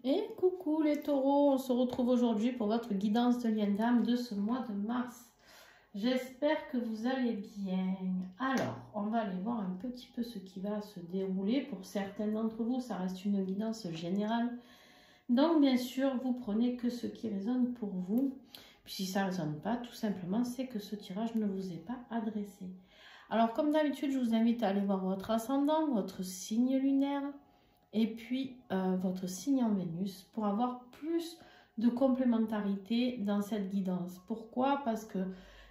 Et coucou les taureaux, on se retrouve aujourd'hui pour votre guidance de lien d'âme de ce mois de mars. J'espère que vous allez bien. Alors, on va aller voir un petit peu ce qui va se dérouler. Pour certains d'entre vous, ça reste une guidance générale. Donc, bien sûr, vous prenez que ce qui résonne pour vous. Puis si ça ne résonne pas, tout simplement, c'est que ce tirage ne vous est pas adressé. Alors, comme d'habitude, je vous invite à aller voir votre ascendant, votre signe lunaire, et puis votre signe en Vénus pour avoir plus de complémentarité dans cette guidance. Pourquoi? Parce que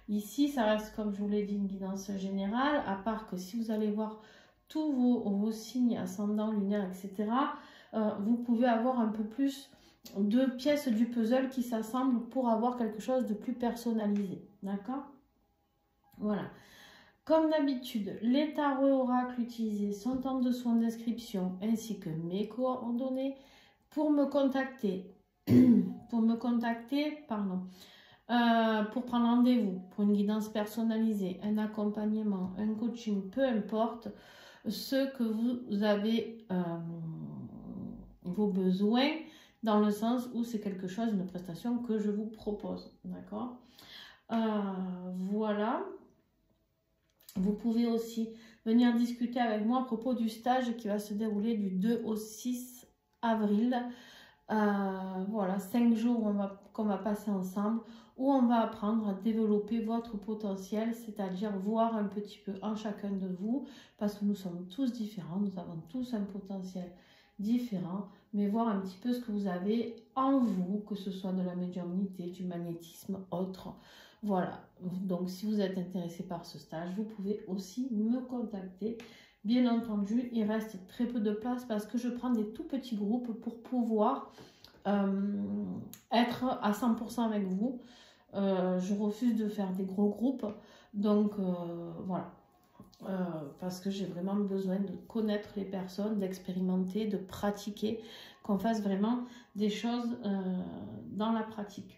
ici, ça reste, comme je vous l'ai dit, une guidance générale, à part que si vous allez voir tous vos signes ascendants, lunaires, etc., vous pouvez avoir un peu plus de pièces du puzzle qui s'assemblent pour avoir quelque chose de plus personnalisé. D'accord? Voilà. Comme d'habitude, les tarots oracles utilisés sont en dessous en description, ainsi que mes coordonnées pour me contacter. Pour prendre rendez-vous, pour une guidance personnalisée, un accompagnement, un coaching, peu importe ce que vous avez vos besoins, dans le sens où c'est quelque chose, une prestation que je vous propose. D'accord? Voilà. Vous pouvez aussi venir discuter avec moi à propos du stage qui va se dérouler du 2 au 6 avril. Voilà, 5 jours qu'on va passer ensemble, où on va apprendre à développer votre potentiel, c'est-à-dire voir un petit peu en chacun de vous, parce que nous sommes tous différents, nous avons tous un potentiel différent, mais voir un petit peu ce que vous avez en vous, que ce soit de la médiumnité, du magnétisme, autre. Voilà, donc si vous êtes intéressé par ce stage, vous pouvez aussi me contacter. Bien entendu, il reste très peu de place parce que je prends des tout petits groupes pour pouvoir être à 100% avec vous. Je refuse de faire des gros groupes, donc voilà. Parce que j'ai vraiment besoin de connaître les personnes, d'expérimenter, de pratiquer, qu'on fasse vraiment des choses dans la pratique.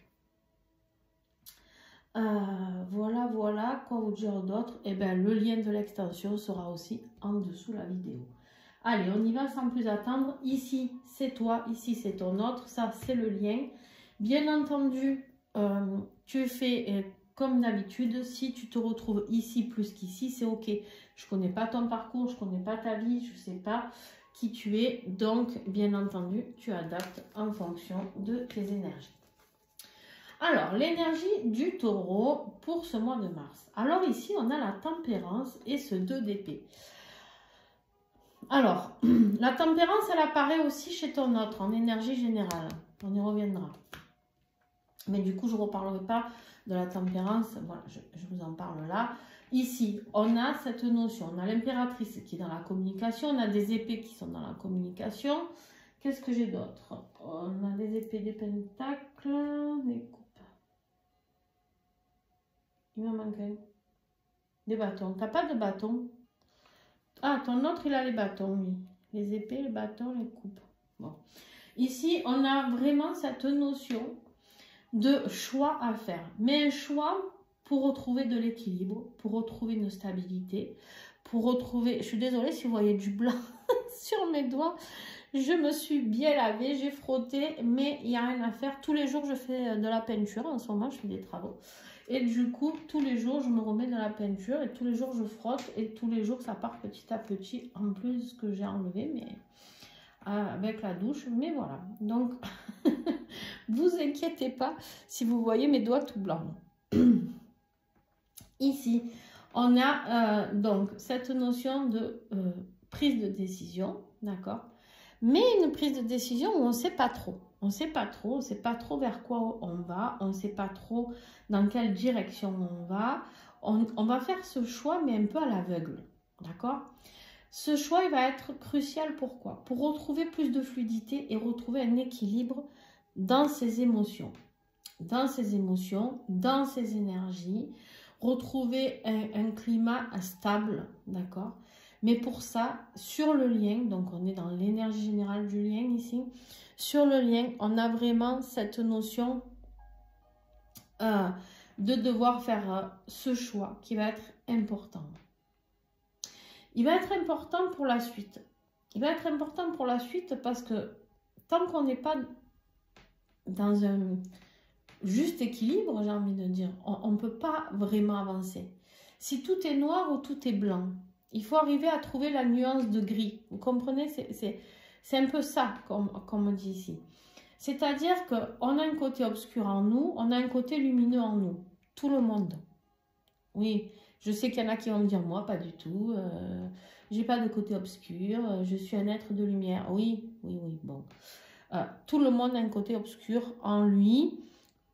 Voilà, quoi vous dire d'autre? Eh bien, le lien de l'extension sera aussi en dessous la vidéo. Allez, on y va sans plus attendre. Ici, c'est toi, ici, c'est ton autre. Ça, c'est le lien. Bien entendu, tu fais comme d'habitude. Si tu te retrouves ici plus qu'ici, c'est OK. Je ne connais pas ton parcours, je ne connais pas ta vie, je ne sais pas qui tu es. Donc, bien entendu, tu adaptes en fonction de tes énergies. Alors, l'énergie du taureau pour ce mois de mars. Alors ici, on a la tempérance et ce 2 d'épée. Alors, la tempérance, elle apparaît aussi chez ton autre, en énergie générale. On y reviendra. Mais du coup, je ne reparlerai pas de la tempérance. Voilà, je vous en parle là. Ici, on a cette notion. On a l'impératrice qui est dans la communication. On a des épées qui sont dans la communication. Qu'est-ce que j'ai d'autre? On a des épées, des pentacles, des coupes. Il me manque un. Des bâtons. T'as pas de bâton? Ah, ton autre, il a les bâtons, oui. Les épées, les bâtons, les coupes. Bon. Ici, on a vraiment cette notion de choix à faire. Mais un choix pour retrouver de l'équilibre, pour retrouver une stabilité, pour retrouver... Je suis désolée si vous voyez du blanc sur mes doigts. Je me suis bien lavée, j'ai frotté, mais il n'y a rien à faire. Tous les jours, je fais de la peinture. En ce moment, je fais des travaux. Et du coup, tous les jours, je me remets de la peinture et tous les jours, je frotte et tous les jours, ça part petit à petit, en plus de ce que j'ai enlevé, mais avec la douche. Mais voilà, donc, vous inquiétez pas si vous voyez mes doigts tout blancs. Ici, on a donc cette notion de prise de décision, d'accord? Mais une prise de décision où on ne sait pas trop. On ne sait pas trop vers quoi on va, on ne sait pas trop dans quelle direction on va. On va faire ce choix, mais un peu à l'aveugle, d'accord? Ce choix, il va être crucial, pourquoi? Pour retrouver plus de fluidité et retrouver un équilibre dans ses émotions. Dans ses énergies, retrouver un climat stable, d'accord? Mais pour ça, sur le lien, donc on est dans l'énergie générale du lien ici, sur le lien, on a vraiment cette notion de devoir faire ce choix qui va être important. Il va être important pour la suite. Il va être important pour la suite parce que tant qu'on n'est pas dans un juste équilibre, j'ai envie de dire, on ne peut pas vraiment avancer. Si tout est noir ou tout est blanc, il faut arriver à trouver la nuance de gris. Vous comprenez? C'est un peu ça qu'on me dit ici. C'est-à-dire qu'on a un côté obscur en nous, on a un côté lumineux en nous. Tout le monde. Oui, je sais qu'il y en a qui vont me dire, moi, pas du tout. J'ai pas de côté obscur. Je suis un être de lumière. Oui, oui, oui, bon. Tout le monde a un côté obscur en lui,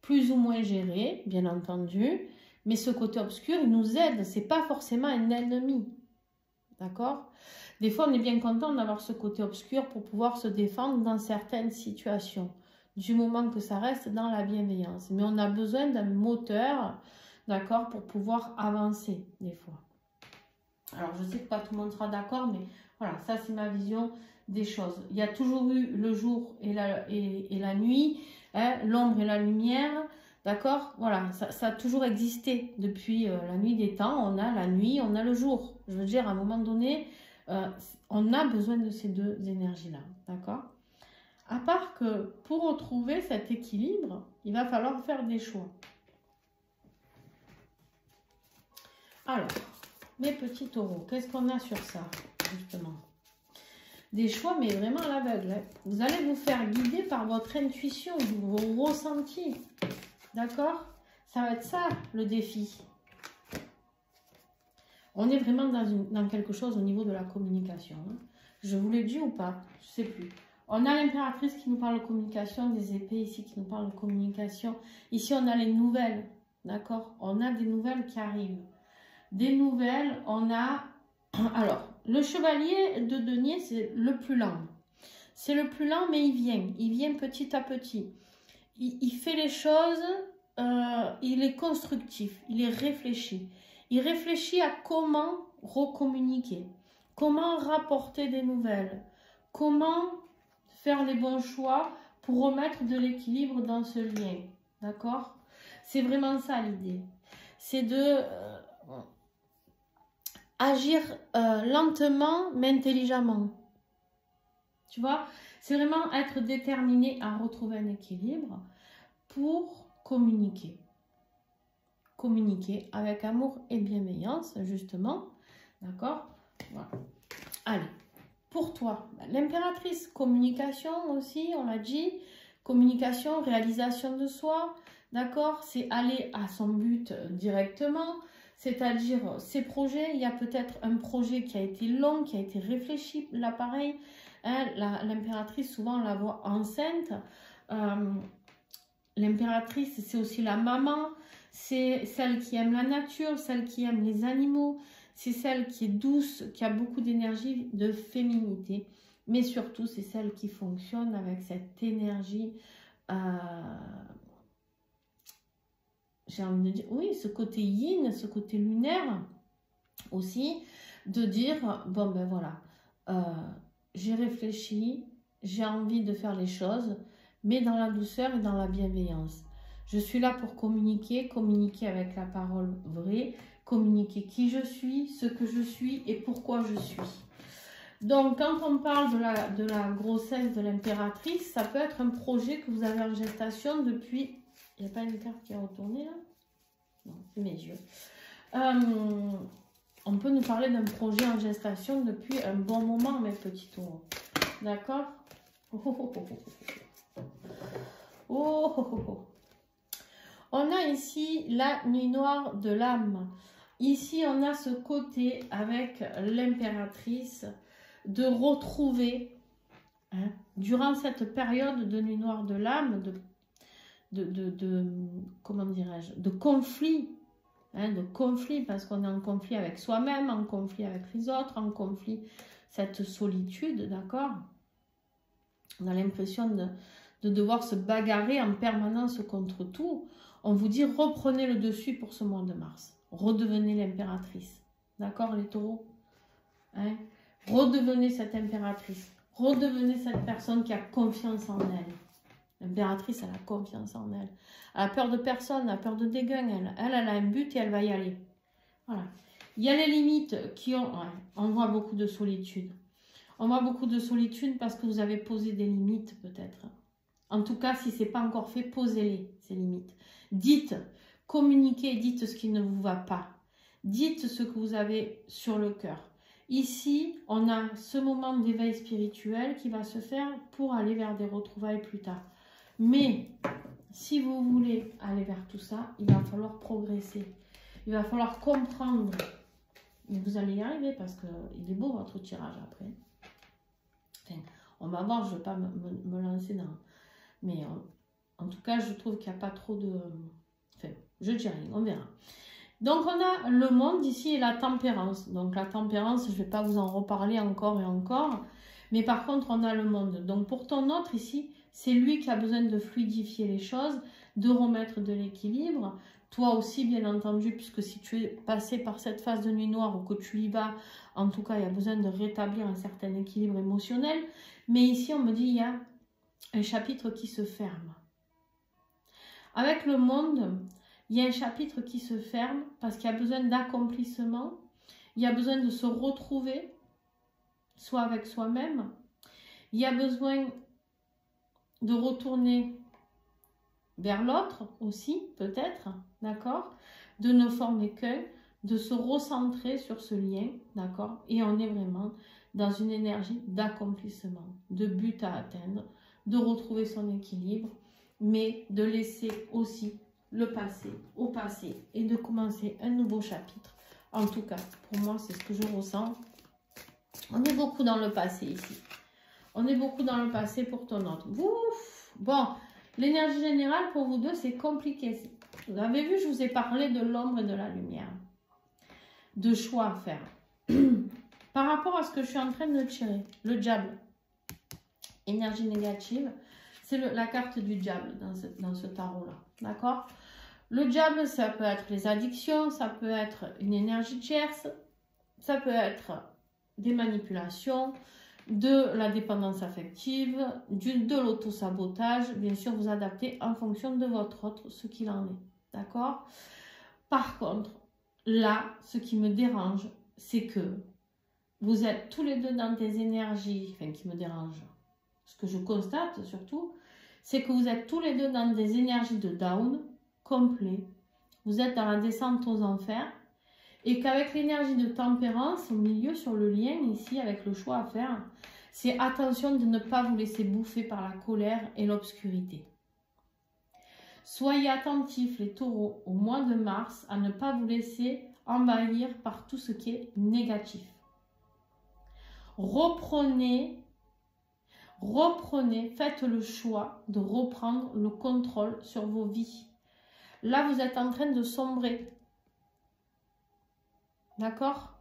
plus ou moins géré, bien entendu. Mais ce côté obscur, il nous aide. C'est pas forcément un ennemi. D'accord? Des fois, on est bien content d'avoir ce côté obscur pour pouvoir se défendre dans certaines situations. Du moment que ça reste dans la bienveillance. Mais on a besoin d'un moteur, d'accord, pour pouvoir avancer, des fois. Alors, je sais que pas tout le monde sera d'accord, mais voilà, ça, c'est ma vision des choses. Il y a toujours eu le jour et la nuit, hein, l'ombre et la lumière, d'accord? Voilà, ça a toujours existé depuis la nuit des temps. On a la nuit, on a le jour. Je veux dire, à un moment donné, on a besoin de ces deux énergies-là, d'accord? À part que pour retrouver cet équilibre, il va falloir faire des choix. Alors, mes petits taureaux, qu'est-ce qu'on a sur ça, justement? Des choix, mais vraiment à l'aveugle. Hein. Vous allez vous faire guider par votre intuition, vos ressentis. D'accord? Ça va être ça, le défi. On est vraiment dans quelque chose au niveau de la communication. Hein. Je vous l'ai dit ou pas? Je ne sais plus. On a l'impératrice qui nous parle de communication, des épées ici qui nous parlent de communication. Ici, on a les nouvelles. D'accord? On a des nouvelles qui arrivent. Des nouvelles, on a... Alors, le chevalier de denier, c'est le plus lent. C'est le plus lent, mais il vient petit à petit. Il fait les choses, il est constructif, il est réfléchi. Il réfléchit à comment recommuniquer, comment rapporter des nouvelles, comment faire les bons choix pour remettre de l'équilibre dans ce lien. D'accord? C'est vraiment ça l'idée. C'est de... agir lentement mais intelligemment. Tu vois, c'est vraiment être déterminé à retrouver un équilibre pour communiquer. Communiquer avec amour et bienveillance, justement. D'accord? Voilà. Allez, pour toi, l'impératrice, communication aussi, on l'a dit. Communication, réalisation de soi. D'accord? C'est aller à son but directement. C'est-à-dire, ces projets, il y a peut-être un projet qui a été long, qui a été réfléchi, là pareil, hein, l'impératrice, souvent on la voit enceinte. L'impératrice, c'est aussi la maman, c'est celle qui aime la nature, celle qui aime les animaux, c'est celle qui est douce, qui a beaucoup d'énergie, de féminité, mais surtout c'est celle qui fonctionne avec cette énergie... j'ai envie de dire, oui, ce côté yin, ce côté lunaire aussi, de dire, bon ben voilà, j'ai réfléchi, j'ai envie de faire les choses, mais dans la douceur et dans la bienveillance. Je suis là pour communiquer, communiquer avec la parole vraie, communiquer qui je suis, ce que je suis et pourquoi je suis. Donc, quand on parle de la grossesse de l'impératrice, ça peut être un projet que vous avez en gestation depuis... Il n'y a pas une carte qui a retourné là? Non, c'est mes yeux. On peut nous parler d'un projet en gestation depuis un bon moment, mes petits taureaux. D'accord? On a ici la nuit noire de l'âme. Ici, on a ce côté avec l'impératrice de retrouver, hein, durant cette période de nuit noire de l'âme, comment dirais-je, de conflit, hein, de conflit, parce qu'on est en conflit avec soi-même, en conflit avec les autres, en conflit, cette solitude, d'accord? On a l'impression de devoir se bagarrer en permanence contre tout. On vous dit, reprenez le dessus pour ce mois de mars. Redevenez l'impératrice. D'accord, les taureaux, hein? Redevenez cette impératrice. Redevenez cette personne qui a confiance en elle. L'impératrice, elle a confiance en elle. Elle a peur de personne, elle a peur de dégain. Elle a un but et elle va y aller. Voilà. Il y a les limites qui ont... Ouais, on voit beaucoup de solitude. On voit beaucoup de solitude parce que vous avez posé des limites peut-être. En tout cas, si ce n'est pas encore fait, posez-les, ces limites. Dites, communiquez, dites ce qui ne vous va pas. Dites ce que vous avez sur le cœur. Ici, on a ce moment d'éveil spirituel qui va se faire pour aller vers des retrouvailles plus tard. Mais si vous voulez aller vers tout ça, il va falloir progresser. Il va falloir comprendre. Mais vous allez y arriver parce qu'il est beau votre tirage après. Enfin, on va voir, je ne vais pas me lancer dans... Mais en tout cas, je trouve qu'il n'y a pas trop de... Enfin, je dis rien, on verra. Donc, on a le monde ici et la tempérance. Donc, la tempérance, je ne vais pas vous en reparler encore et encore. Mais par contre, on a le monde. Donc, pour ton autre ici, c'est lui qui a besoin de fluidifier les choses, de remettre de l'équilibre. Toi aussi, bien entendu, puisque si tu es passé par cette phase de nuit noire ou que tu y vas, en tout cas, il y a besoin de rétablir un certain équilibre émotionnel. Mais ici, on me dit, il y a un chapitre qui se ferme. Avec le monde, il y a un chapitre qui se ferme parce qu'il y a besoin d'accomplissement. Il y a besoin de se retrouver, soit avec soi-même. Il y a besoin de retourner vers l'autre aussi, peut-être, d'accord? De ne former qu'un, de se recentrer sur ce lien, d'accord? Et on est vraiment dans une énergie d'accomplissement, de but à atteindre, de retrouver son équilibre, mais de laisser aussi le passé au passé et de commencer un nouveau chapitre. En tout cas, pour moi, c'est ce que je ressens. On est beaucoup dans le passé ici. On est beaucoup dans le passé pour ton autre. Ouf. Bon, l'énergie générale pour vous deux, c'est compliqué. Vous avez vu, je vous ai parlé de l'ombre et de la lumière. De choix à faire. Par rapport à ce que je suis en train de tirer, le diable, énergie négative, c'est la carte du diable dans ce tarot-là. D'accord? Le diable, ça peut être les addictions, ça peut être une énergie tierce, ça peut être des manipulations, de la dépendance affective, de l'autosabotage. Bien sûr, vous adaptez en fonction de votre autre, ce qu'il en est. D'accord? Par contre, là, ce qui me dérange, c'est que vous êtes tous les deux dans des énergies, enfin, qui me dérangent. Ce que je constate surtout, c'est que vous êtes tous les deux dans des énergies de down complet. Vous êtes dans la descente aux enfers. Et qu'avec l'énergie de tempérance, au milieu, sur le lien, ici, avec le choix à faire, c'est attention de ne pas vous laisser bouffer par la colère et l'obscurité. Soyez attentifs, les taureaux, au mois de mars, à ne pas vous laisser envahir par tout ce qui est négatif. Reprenez, faites le choix de reprendre le contrôle sur vos vies. Là, vous êtes en train de sombrer. D'accord?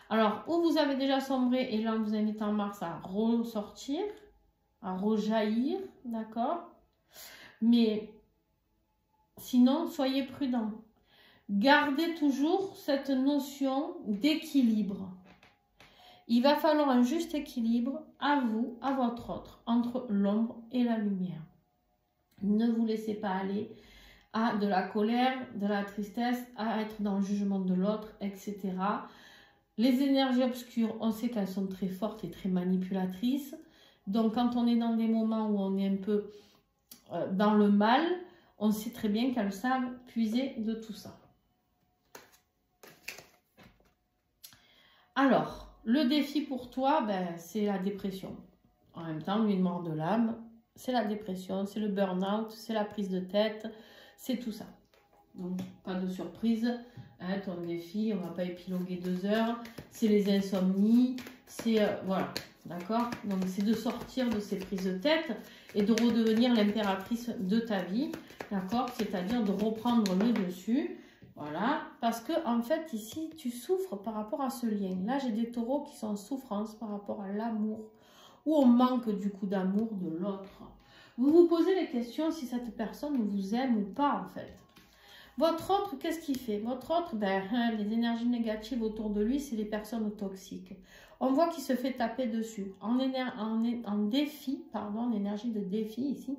Alors, où vous avez déjà sombré, et là, on vous invite en mars à ressortir, à rejaillir, d'accord? Mais sinon, soyez prudents. Gardez toujours cette notion d'équilibre. Il va falloir un juste équilibre à vous, à votre autre, entre l'ombre et la lumière. Ne vous laissez pas aller à de la colère, de la tristesse, à être dans le jugement de l'autre, etc. Les énergies obscures, on sait qu'elles sont très fortes et très manipulatrices. Donc, quand on est dans des moments où on est un peu dans le mal, on sait très bien qu'elles savent puiser de tout ça. Alors, le défi pour toi, ben, c'est la dépression. En même temps, nuit noire de l'âme, c'est la dépression, c'est le burn-out, c'est la prise de tête, c'est tout ça. Donc, pas de surprise, hein, ton défi, on ne va pas épiloguer 2 heures, c'est les insomnies, c'est... voilà, d'accord? Donc, c'est de sortir de ces prises de tête et de redevenir l'impératrice de ta vie, d'accord? C'est-à-dire de reprendre le dessus, voilà, parce que en fait, ici, tu souffres par rapport à ce lien. Là, j'ai des taureaux qui sont en souffrance par rapport à l'amour, ou au manque du coup d'amour de l'autre. Vous vous posez les questions si cette personne vous aime ou pas, en fait. Votre autre, qu'est-ce qu'il fait? Votre autre, ben, les énergies négatives autour de lui, c'est les personnes toxiques. On voit qu'il se fait taper dessus. En défi, pardon, en énergie de défi ici,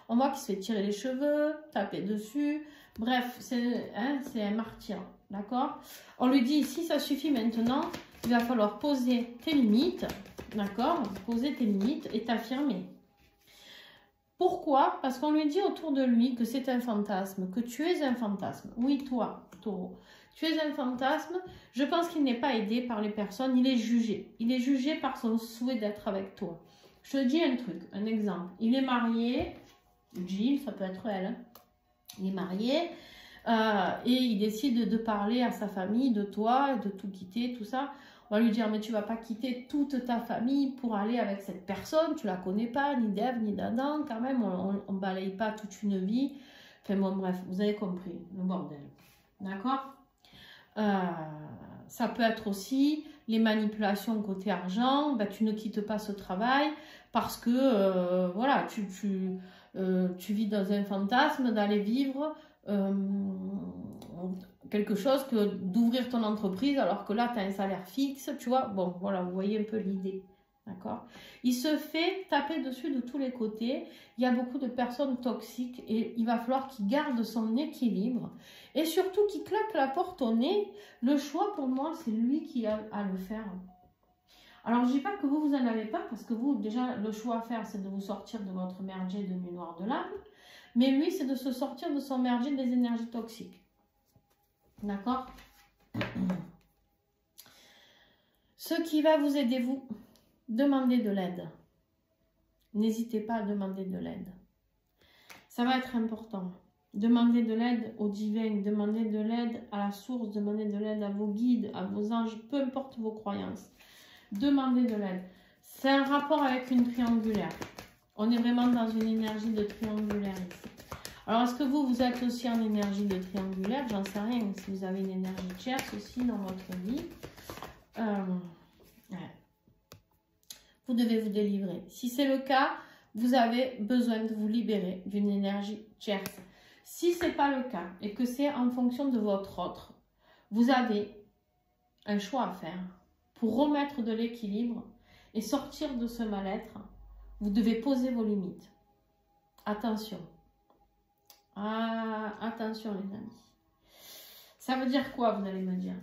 on voit qu'il se fait tirer les cheveux, taper dessus. Bref, c'est un martyr, d'accord? On lui dit ici, ça suffit maintenant, il va falloir poser tes limites, d'accord? Poser tes limites et t'affirmer. Pourquoi? Parce qu'on lui dit autour de lui que c'est un fantasme, que tu es un fantasme. Oui, toi, taureau, tu es un fantasme. Je pense qu'il n'est pas aidé par les personnes, il est jugé. Il est jugé par son souhait d'être avec toi. Je te dis un truc, un exemple. Il est marié, Gilles, ça peut être elle, hein. Il est marié et il décide de parler à sa famille de toi, de tout quitter, tout ça. On va lui dire, mais tu vas pas quitter toute ta famille pour aller avec cette personne, tu la connais pas, ni d'Ève, ni d'Adam, quand même, on balaye pas toute une vie. Enfin bon, bref, vous avez compris, le bordel. D'accord? Ça peut être aussi les manipulations côté argent, ben, tu ne quittes pas ce travail parce que, voilà, tu vis dans un fantasme d'aller vivre quelque chose que d'ouvrir ton entreprise alors que là tu as un salaire fixe, tu vois. Bon, voilà, vous voyez un peu l'idée, d'accord? Il se fait taper dessus de tous les côtés. Il y a beaucoup de personnes toxiques et il va falloir qu'il garde son équilibre et surtout qu'il claque la porte au nez. Le choix pour moi, c'est lui qui a à le faire. Alors, je ne dis pas que vous en avez pas, parce que vous, déjà, le choix à faire, c'est de vous sortir de votre merdier de nuit noire de l'âme. Mais lui, c'est de se sortir de son merdier des énergies toxiques. D'accord? Ce qui va vous aider, vous, demandez de l'aide. N'hésitez pas à demander de l'aide. Ça va être important. Demandez de l'aide au divin, demandez de l'aide à la source, demandez de l'aide à vos guides, à vos anges, peu importe vos croyances. Demandez de l'aide. C'est un rapport avec une triangulaire. On est vraiment dans une énergie de triangulaire ici. Alors, est-ce que vous êtes aussi en énergie de triangulaire? J'en sais rien. Si vous avez une énergie tierce aussi dans votre vie, ouais. Vous devez vous délivrer. Si c'est le cas, vous avez besoin de vous libérer d'une énergie tierce. Si ce n'est pas le cas et que c'est en fonction de votre autre, vous avez un choix à faire. Pour remettre de l'équilibre et sortir de ce mal-être, vous devez poser vos limites. Attention. Ah, attention les amis. Ça veut dire quoi, vous allez me dire?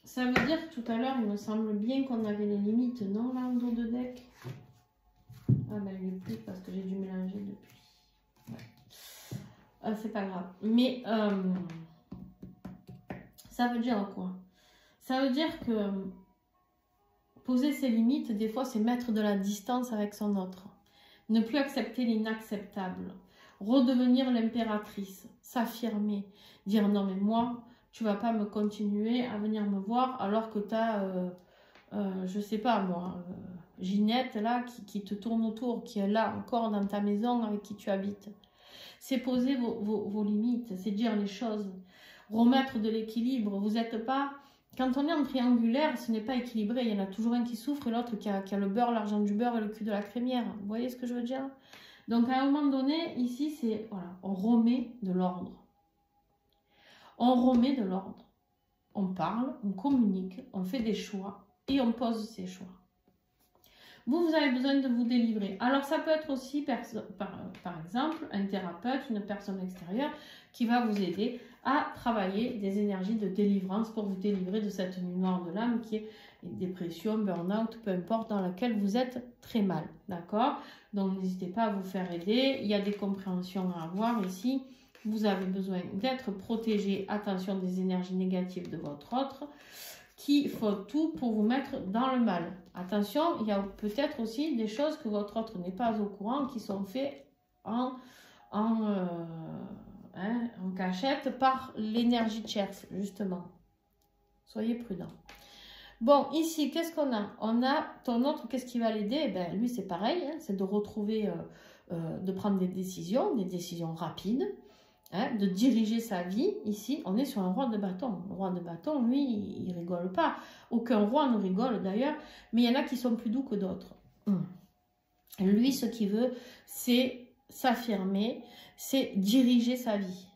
Ça veut dire que tout à l'heure, il me semble bien qu'on avait les limites, non, là, en dos de deck? Ah ben, il n'est plus parce que j'ai dû mélanger depuis. Ouais. C'est pas grave. Mais, ça veut dire quoi? Ça veut dire que poser ses limites, des fois, c'est mettre de la distance avec son autre. Ne plus accepter l'inacceptable. Redevenir l'impératrice. S'affirmer. Dire non, mais moi, tu vas pas me continuer à venir me voir alors que tu as, je sais pas moi, Ginette là qui te tourne autour, qui est là encore dans ta maison avec qui tu habites. C'est poser vos limites, c'est dire les choses. Remettre de l'équilibre. Vous n'êtes pas... Quand on est en triangulaire, ce n'est pas équilibré. Il y en a toujours un qui souffre et l'autre qui a le beurre, l'argent du beurre et le cul de la crémière. Vous voyez ce que je veux dire? Donc, à un moment donné, ici, c'est... Voilà, on remet de l'ordre. On remet de l'ordre. On parle, on communique, on fait des choix et on pose ses choix. Vous avez besoin de vous délivrer. Alors, ça peut être aussi, par exemple, un thérapeute, une personne extérieure qui va vous aider à travailler des énergies de délivrance pour vous délivrer de cette nuit noire de l'âme qui est une dépression, burn-out, peu importe, dans laquelle vous êtes très mal. D'accord? Donc, n'hésitez pas à vous faire aider. Il y a des compréhensions à avoir ici. Vous avez besoin d'être protégé. Attention des énergies négatives de votre autre, qui font tout pour vous mettre dans le mal. Attention, il y a peut-être aussi des choses que votre autre n'est pas au courant, qui sont faites en cachette par l'énergie tierce, justement. Soyez prudents. Bon, ici, qu'est-ce qu'on a? On a ton autre, qu'est-ce qui va l'aider? Ben, lui, c'est pareil, hein, c'est de retrouver, de prendre des décisions rapides, hein, de diriger sa vie. Ici, on est sur un roi de bâton. Le roi de bâton, lui, il rigole pas. Aucun roi ne rigole d'ailleurs, mais il y en a qui sont plus doux que d'autres. Lui, ce qu'il veut, c'est s'affirmer, c'est diriger sa vie.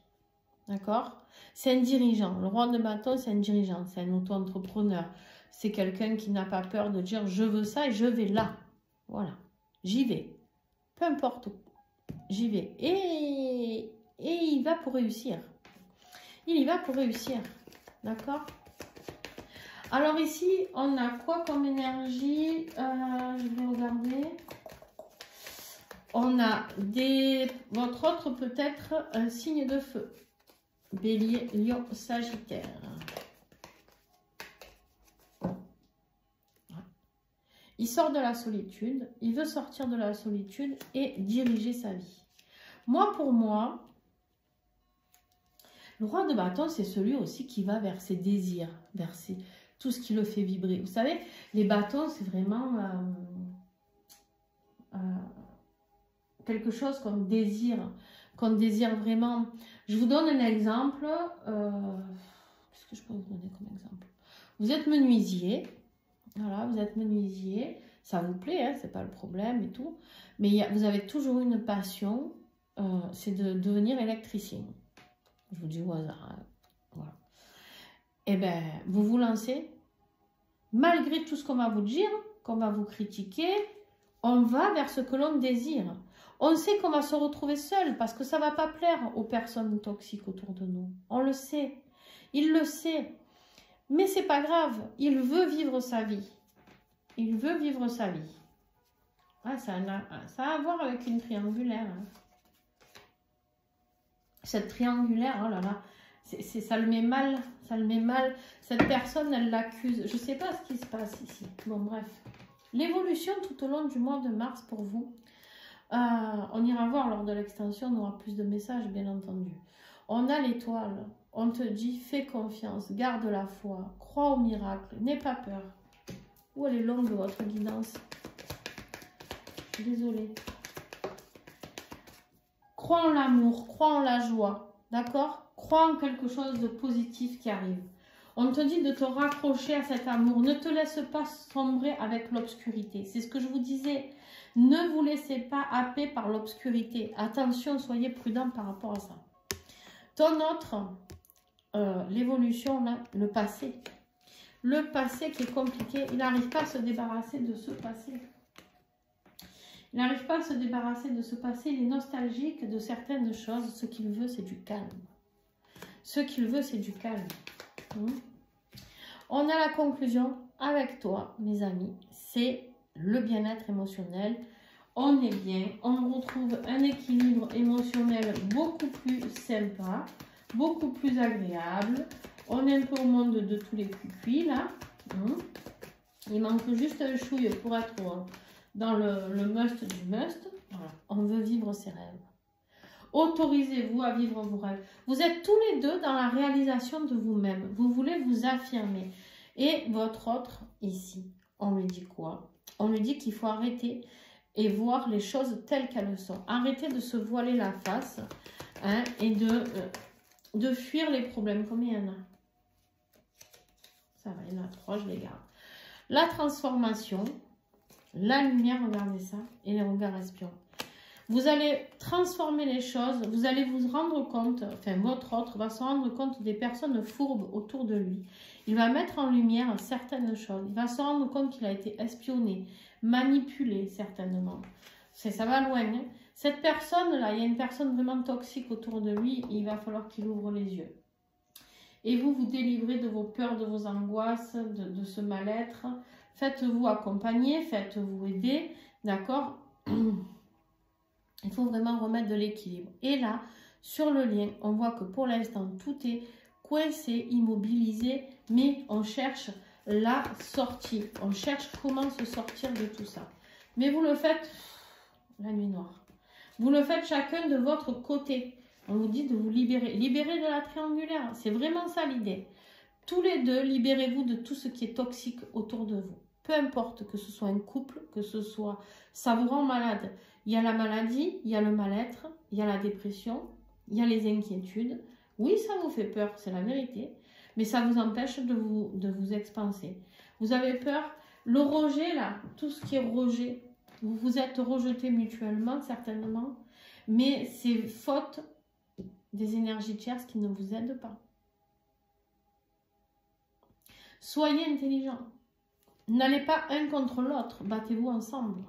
D'accord? C'est un dirigeant. Le roi de bâton, c'est un dirigeant, c'est un auto-entrepreneur. C'est quelqu'un qui n'a pas peur de dire « je veux ça et je vais là ». Voilà, j'y vais. Peu importe où, j'y vais. Et il va pour réussir. Il y va pour réussir. D'accord? Alors ici, on a quoi comme énergie? Je vais regarder. On a votre autre peut-être un signe de feu. Bélier, Lion, Sagittaire. Il sort de la solitude, il veut sortir de la solitude et diriger sa vie. Moi, pour moi, le roi de bâton, c'est celui aussi qui va vers ses désirs, vers tout ce qui le fait vibrer. Vous savez, les bâtons, c'est vraiment quelque chose qu'on désire vraiment. Je vous donne un exemple. Qu'est-ce que je peux vous donner comme exemple? Vous êtes menuisier. Voilà, vous êtes menuisier. Ça vous plaît, hein, c'est pas le problème et tout. Mais vous avez toujours une passion, c'est de devenir électricien. Je vous dis au hasard. Hein. Voilà. Et bien, vous vous lancez. Malgré tout ce qu'on va vous dire, qu'on va vous critiquer, on va vers ce que l'on désire. On sait qu'on va se retrouver seul parce que ça ne va pas plaire aux personnes toxiques autour de nous. On le sait. Il le sait. Mais c'est pas grave. Il veut vivre sa vie. Il veut vivre sa vie. Ah, ça a à voir avec une triangulaire. Hein. Cette triangulaire, oh là là, ça le met mal. Ça le met mal. Cette personne, elle l'accuse. Je ne sais pas ce qui se passe ici. Bon, bref. L'évolution tout au long du mois de mars pour vous. On ira voir lors de l'extension, on aura plus de messages, bien entendu. On a l'étoile. On te dit, fais confiance, garde la foi, crois au miracle, n'aie pas peur. Où elle est longue, votre guidance? Je suis désolée. Crois en l'amour, crois en la joie, d'accord? Crois en quelque chose de positif qui arrive. On te dit de te raccrocher à cet amour. Ne te laisse pas sombrer avec l'obscurité. C'est ce que je vous disais. Ne vous laissez pas happer par l'obscurité. Attention, soyez prudents par rapport à ça. Ton autre, l'évolution, le passé. Le passé qui est compliqué. Il n'arrive pas à se débarrasser de ce passé. Il n'arrive pas à se débarrasser de ce passé. Il est nostalgique de certaines choses. Ce qu'il veut, c'est du calme. Ce qu'il veut, c'est du calme. On a la conclusion avec toi, mes amis. C'est le bien-être émotionnel. On est bien. On retrouve un équilibre émotionnel beaucoup plus sympa, beaucoup plus agréable. On est un peu au monde de tous les cuits là. Il manque juste un chouille pour être dans le must du must. Voilà. On veut vivre ses rêves. Autorisez-vous à vivre vos rêves. Vous êtes tous les deux dans la réalisation de vous-même. Vous voulez vous affirmer. Et votre autre, ici, on lui dit quoi? On lui dit qu'il faut arrêter et voir les choses telles qu'elles sont. Arrêter de se voiler la face, hein, et de fuir les problèmes. Combien il y en a? Ça va, il y en a 3, je les garde. La transformation, la lumière, regardez ça, et les regards espions. Vous allez transformer les choses, vous allez vous rendre compte, enfin votre autre va se rendre compte des personnes fourbes autour de lui. Il va mettre en lumière certaines choses, il va se rendre compte qu'il a été espionné, manipulé certainement. Ça va loin. Hein. Cette personne-là, il y a une personne vraiment toxique autour de lui, il va falloir qu'il ouvre les yeux. Et vous vous délivrez de vos peurs, de vos angoisses, de ce mal-être. Faites-vous accompagner, faites-vous aider, d'accord? Il faut vraiment remettre de l'équilibre. Et là, sur le lien, on voit que pour l'instant, tout est coincé, immobilisé, mais on cherche la sortie. On cherche comment se sortir de tout ça. Mais vous le faites, la nuit noire. Vous le faites chacun de votre côté. On vous dit de vous libérer. Libérer de la triangulaire, c'est vraiment ça l'idée. Tous les deux, libérez-vous de tout ce qui est toxique autour de vous. Peu importe que ce soit un couple, que ce soit... Ça vous rend malade. Il y a la maladie, il y a le mal-être, il y a la dépression, il y a les inquiétudes. Oui, ça vous fait peur, c'est la vérité. Mais ça vous empêche de vous expanser. Vous avez peur. Le rejet, là, tout ce qui est rejet, vous vous êtes rejeté mutuellement, certainement. Mais c'est faute des énergies tierces qui ne vous aident pas. Soyez intelligents. N'allez pas un contre l'autre. Battez-vous ensemble.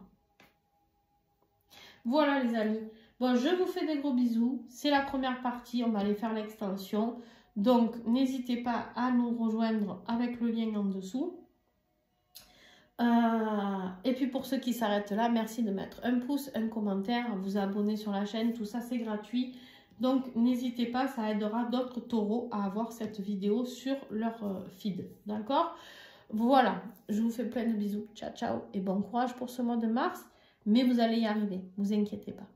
Voilà les amis. Bon, je vous fais des gros bisous. C'est la première partie. On va aller faire l'extension. Donc, n'hésitez pas à nous rejoindre avec le lien en dessous. Et puis pour ceux qui s'arrêtent là, merci de mettre un pouce, un commentaire, vous abonner sur la chaîne, tout ça c'est gratuit. Donc n'hésitez pas, ça aidera d'autres taureaux à avoir cette vidéo sur leur feed. D'accord? Voilà, je vous fais plein de bisous. Ciao, ciao et bon courage pour ce mois de mars. Mais vous allez y arriver, ne vous inquiétez pas.